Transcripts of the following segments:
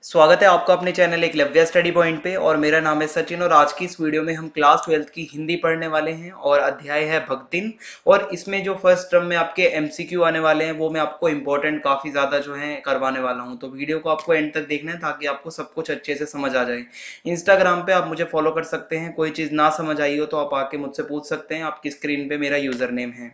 स्वागत है आपका अपने चैनल एकलव्य स्टडी पॉइंट पे। और मेरा नाम है सचिन और आज की इस वीडियो में हम क्लास 12th की हिंदी पढ़ने वाले हैं और अध्याय है भक्तिन। और इसमें जो फर्स्ट टर्म में आपके एमसीक्यू आने वाले हैं वो मैं आपको इंपॉर्टेंट काफ़ी ज़्यादा जो है करवाने वाला हूँ, तो वीडियो को आपको एंड तक देखना है ताकि आपको सब कुछ अच्छे से समझ आ जाए। इंस्टाग्राम पे आप मुझे फॉलो कर सकते हैं, कोई चीज़ ना समझ आई हो तो आप आके मुझसे पूछ सकते हैं, आपकी स्क्रीन पर मेरा यूज़र नेम है।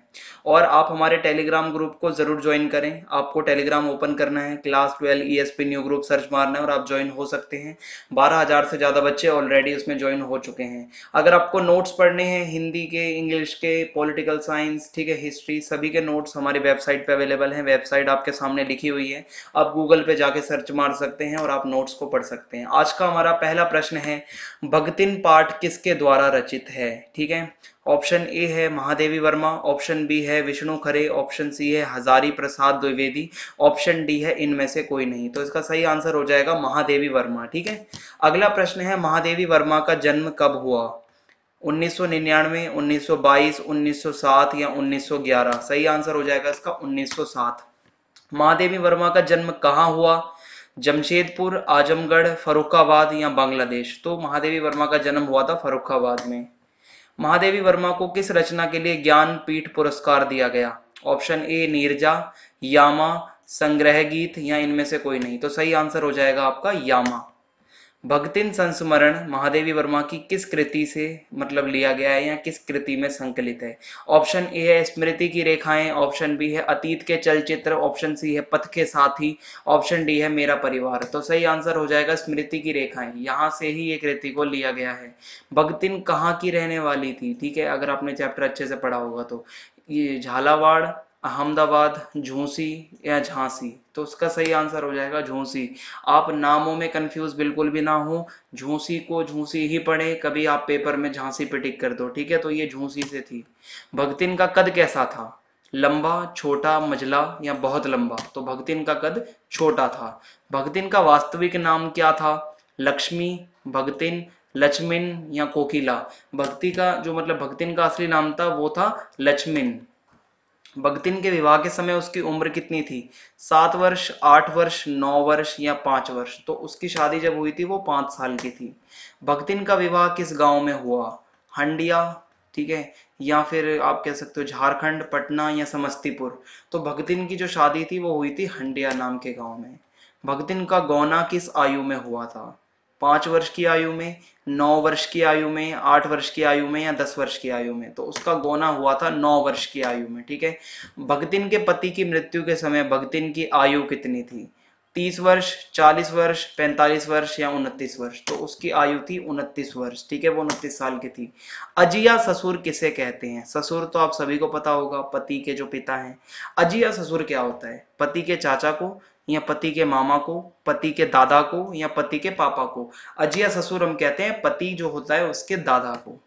और आप हमारे टेलीग्राम ग्रुप को ज़रूर ज्वाइन करें। आपको टेलीग्राम ओपन करना है, class 12 ESP new group search मारना है और आप ज्वाइन हो सकते हैं। 12,000 से ज़्यादा बच्चे ऑलरेडी उसमें ज्वाइन हो चुके हैं। अगर आपको नोट्स पढ़ने हैं हिंदी के, इंग्लिश के, पॉलिटिकल साइंस, ठीक है, हिस्ट्री, सभी के नोट्स हमारी वेबसाइट पे अवेलेबल हैं। वेबसाइट आपके सामने लिखी हुई है, आप गूगल पे जाके सर्च मार सकते हैं और आप नोट्स को पढ़ सकते हैं। आज का हमारा पहला प्रश्न है, भगतिन पाठ किसके द्वारा रचित है? ठीक है, ऑप्शन ए है महादेवी वर्मा, ऑप्शन बी है विष्णु खरे, ऑप्शन सी है हजारी प्रसाद द्विवेदी, ऑप्शन डी है इनमें से कोई नहीं। तो इसका सही आंसर हो जाएगा महादेवी वर्मा। ठीक है, अगला प्रश्न है, महादेवी वर्मा का जन्म कब हुआ? 1999, 1922, 1907 या 1911? सही आंसर हो जाएगा इसका 1907। महादेवी वर्मा का जन्म कहाँ हुआ? जमशेदपुर, आजमगढ़, फर्रुखाबाद या बांग्लादेश? तो महादेवी वर्मा का जन्म हुआ था फर्रुखाबाद में। महादेवी वर्मा को किस रचना के लिए ज्ञानपीठ पुरस्कार दिया गया? ऑप्शन ए नीरजा, यामा, संग्रह गीत या इनमें से कोई नहीं? तो सही आंसर हो जाएगा आपका यामा। भक्तिन संस्मरण महादेवी वर्मा की किस कृति से मतलब लिया गया है या किस कृति में संकलित है? ऑप्शन ए है स्मृति की रेखाएं, ऑप्शन बी है अतीत के चलचित्र, ऑप्शन सी है पथ के साथी, ऑप्शन डी है मेरा परिवार। तो सही आंसर हो जाएगा स्मृति की रेखाएं, यहाँ से ही ये कृति को लिया गया है। भक्तिन कहाँ की रहने वाली थी? ठीक है, अगर आपने चैप्टर अच्छे से पढ़ा होगा तो ये झालावाड़, अहमदाबाद, झूंसी या झांसी? तो उसका सही आंसर हो जाएगा झूंसी। आप नामों में कंफ्यूज बिल्कुल भी ना हो, झूंसी को झूंसी ही पढ़े, कभी आप पेपर में झांसी पे टिक कर दो। ठीक है, तो ये झूंसी से थी। भक्तिन का कद कैसा था? लंबा, छोटा, मझला या बहुत लंबा? तो भक्तिन का कद छोटा था। भक्तिन का वास्तविक नाम क्या था? लक्ष्मी, भक्तिन, लक्ष्मिन या कोकिला? भक्ति का जो मतलब भक्तिन का असली नाम था वो था लक्ष्मिन। भगतिन के विवाह के समय उसकी उम्र कितनी थी? 7 वर्ष, 8 वर्ष, 9 वर्ष या 5 वर्ष? तो उसकी शादी जब हुई थी वो 5 साल की थी। भगतिन का विवाह किस गांव में हुआ? हंडिया, ठीक है, या फिर आप कह सकते हो झारखंड, पटना या समस्तीपुर? तो भगतिन की जो शादी थी वो हुई थी हंडिया नाम के गांव में। भगतिन का गौना किस आयु में हुआ था? 5 वर्ष की आयु में, 9 वर्ष की आयु में, 8 वर्ष की आयु में या 10 वर्ष की आयु में? तो उसका गौना हुआ था 9 वर्ष की आयु में। ठीक है, भगतिन के पति की मृत्यु के समय भगतिन की आयु कितनी थी? 30 वर्ष, 40 वर्ष, 45 वर्ष या 29 वर्ष? तो उसकी आयु थी 29 वर्ष। ठीक है, वो 29 साल की थी। अजिया ससुर किसे कहते हैं? ससुर तो आप सभी को पता होगा, पति के जो पिता हैं। अजिया ससुर क्या होता है? पति के चाचा को या पति के मामा को, पति के दादा को या पति के पापा को? अजिया ससुर हम कहते हैं पति जो होता है उसके दादा को।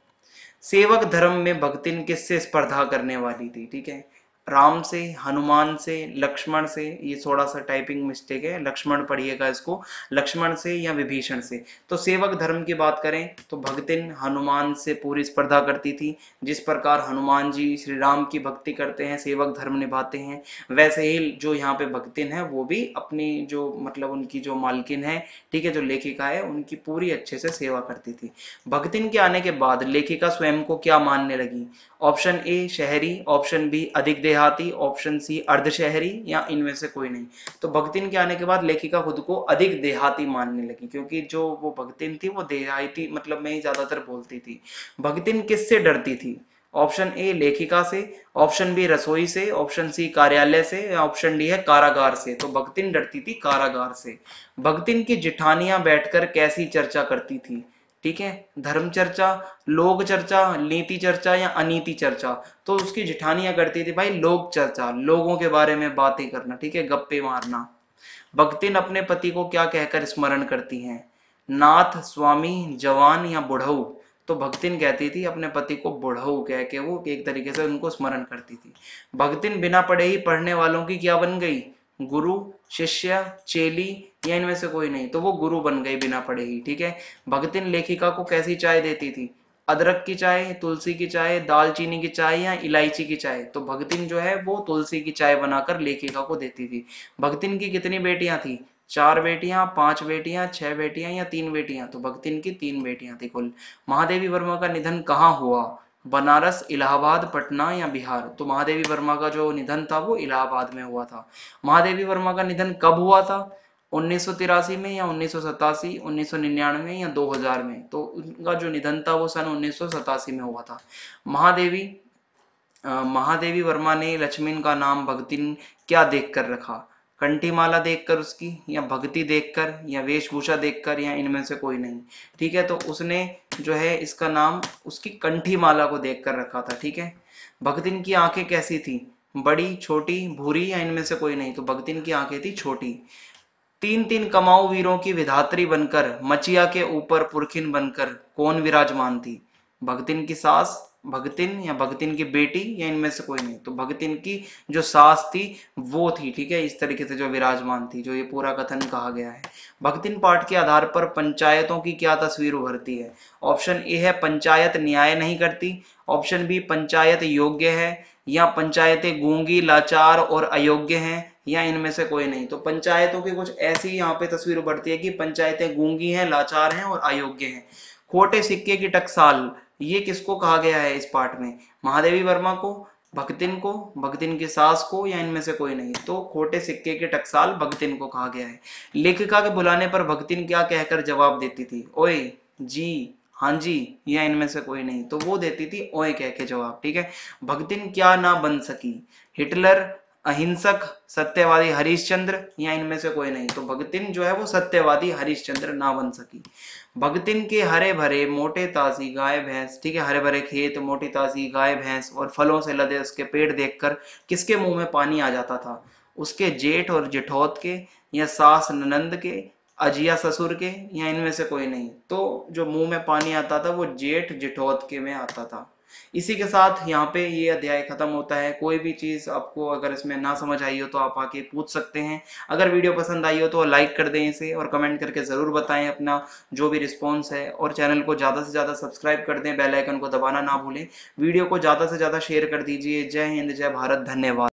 सेवक धर्म में भगतिन किससे स्पर्धा करने वाली थी? ठीक है, राम से, हनुमान से, लक्ष्मण से? ये थोड़ा सा टाइपिंग मिस्टेक है, लक्ष्मण पढ़िएगा इसको, लक्ष्मण से या विभीषण से? तो सेवक धर्म की बात करें तो भगतिन हनुमान से पूरी स्पर्धा करती थी। जिस प्रकार हनुमान जी श्री राम की भक्ति करते हैं, सेवक धर्म निभाते हैं, वैसे ही जो यहाँ पे भगतिन है वो भी अपनी जो मतलब उनकी जो मालकिन है, ठीक है, जो लेखिका है, उनकी पूरी अच्छे से सेवा करती थी। भगतिन के आने के बाद लेखिका स्वयं को क्या मानने लगी? ऑप्शन ए शहरी, ऑप्शन बी अधिक देहाती, ऑप्शन सी अर्ध शहरी या इनमें से कोई नहीं? तो भगतिन के आने के बाद लेखिका खुद को अधिक देहाती मानने लगी, क्योंकि जो वो भगतिन थी वो देहाती मतलब में ही ज्यादातर बोलती थी। भगतिन किससे डरती थी? ऑप्शन ए लेखिका से, ऑप्शन बी रसोई से, ऑप्शन सी कार्यालय से या ऑप्शन डी है कारागार से? तो भगतिन डरती थी कारागार से। भगतिन की जिठानियां बैठकर कैसी चर्चा करती थी? ठीक है, धर्म चर्चा, लोक चर्चा, नीति चर्चा या अनीति चर्चा? तो उसकी जिठानियां करती थी भाई लोक चर्चा, लोगों के बारे में बातें करना, ठीक है, गप्पे मारना। भक्तिन अपने पति को क्या कहकर स्मरण करती हैं? नाथ, स्वामी, जवान या बुढ़ऊ? तो भक्तिन कहती थी अपने पति को बुढ़ऊ कह के वो एक तरीके से उनको स्मरण करती थी। भक्तिन बिना पढ़े ही पढ़ने वालों की क्या बन गई? गुरु, शिष्य, चेली या इनमें से कोई नहीं? तो वो गुरु बन गई बिना पढ़े ही। ठीक है, भक्तिन लेखिका को कैसी चाय देती थी? अदरक की चाय, तुलसी की चाय, दालचीनी की चाय या इलायची की चाय? तो भगतिन जो है वो तुलसी की चाय बनाकर लेखिका को देती थी। भगतिन की कितनी बेटियां थी? 4 बेटियां, 5 बेटियां, 6 बेटियां या 3 बेटियां? तो भगतिन की 3 बेटियां थी कुल। महादेवी वर्मा का निधन कहाँ हुआ? बनारस, इलाहाबाद, पटना या बिहार? तो महादेवी वर्मा का जो निधन था वो इलाहाबाद में हुआ था। महादेवी वर्मा का निधन कब हुआ था? 1983 में या 1987, 1999 या 2000 में? तो उनका जो निधन था वो सन 1987 में हुआ था। महादेवी वर्मा ने लक्ष्मण का नाम भगतिन क्या देखकर रखा? कंठी माला देखकर उसकी, या भक्ति देखकर, या वेशभूषा देखकर, या इनमें से कोई नहीं? ठीक है, तो उसने जो है इसका नाम उसकी कंठी माला को देखकर रखा था। ठीक है। भगतिन की आंखें कैसी थी? बड़ी, छोटी, भूरी, या इनमें से कोई नहीं? तो भगतिन की आंखें थी छोटी। तीन तीन कमाऊ वीरों की विधात्री बनकर, मचिया के ऊपर पुरखिन बनकर कौन विराजमान थी? भगतिन की सास, भगतिन या भगतिन की बेटी, या इनमें से कोई नहीं? तो भगतिन की जो सास थी वो थी। ठीक है, इस तरीके से जो विराजमान थी, जो ये पूरा कथन कहा गया है। भगतिन पाठ के आधार पर पंचायतों की क्या तस्वीर उभरती है? ऑप्शन ए है पंचायत न्याय नहीं करती, ऑप्शन बी पंचायत योग्य है, या पंचायतें गूंगी, लाचार और अयोग्य हैं, या इनमें से कोई नहीं? तो पंचायतों की कुछ ऐसी यहाँ पे तस्वीर उभरती है कि पंचायतें गूंगी हैं, लाचार हैं और अयोग्य हैं। खोटे सिक्के की टकसाल, ये किसको कहा गया है इस पाठ में? महादेवी वर्मा को, भगतिन को, भगतिन की सास को, या इनमें से कोई नहीं? तो खोटे सिक्के के टकसाल भगतिन को कहा गया है। लेखिका के बुलाने पर भगतिन क्या कहकर जवाब देती थी? ओए, जी, हाँ जी, या इनमें से कोई नहीं? तो वो देती थी ओए कह के जवाब। ठीक है। भगतिन क्या ना बन सकी? हिटलर, अहिंसक, सत्यवादी हरिश्चंद्र, या इनमें से कोई नहीं? तो भगतिन जो है वो सत्यवादी हरिश्चंद्र ना बन सकी। भगतिन के हरे भरे मोटे ताजी गाय भैंस, ठीक है, हरे भरे खेत, मोटी ताजी गाय भैंस और फलों से लदे उसके पेड़ देखकर किसके मुंह में पानी आ जाता था? उसके जेठ और जेठौत के, या सास ननंद के, अजिया ससुर के, या इनमें से कोई नहीं? तो जो मुंह में पानी आता था वो जेठ जेठौत के में आता था। इसी के साथ यहाँ पे ये अध्याय खत्म होता है। कोई भी चीज आपको अगर इसमें ना समझ आई हो तो आप आके पूछ सकते हैं। अगर वीडियो पसंद आई हो तो लाइक कर दें इसे, और कमेंट करके जरूर बताएं अपना जो भी रिस्पॉन्स है, और चैनल को ज्यादा से ज्यादा सब्सक्राइब कर दें, बेल आइकन को दबाना ना भूलें। वीडियो को ज्यादा से ज्यादा शेयर कर दीजिए। जय हिंद, जय भारत, धन्यवाद।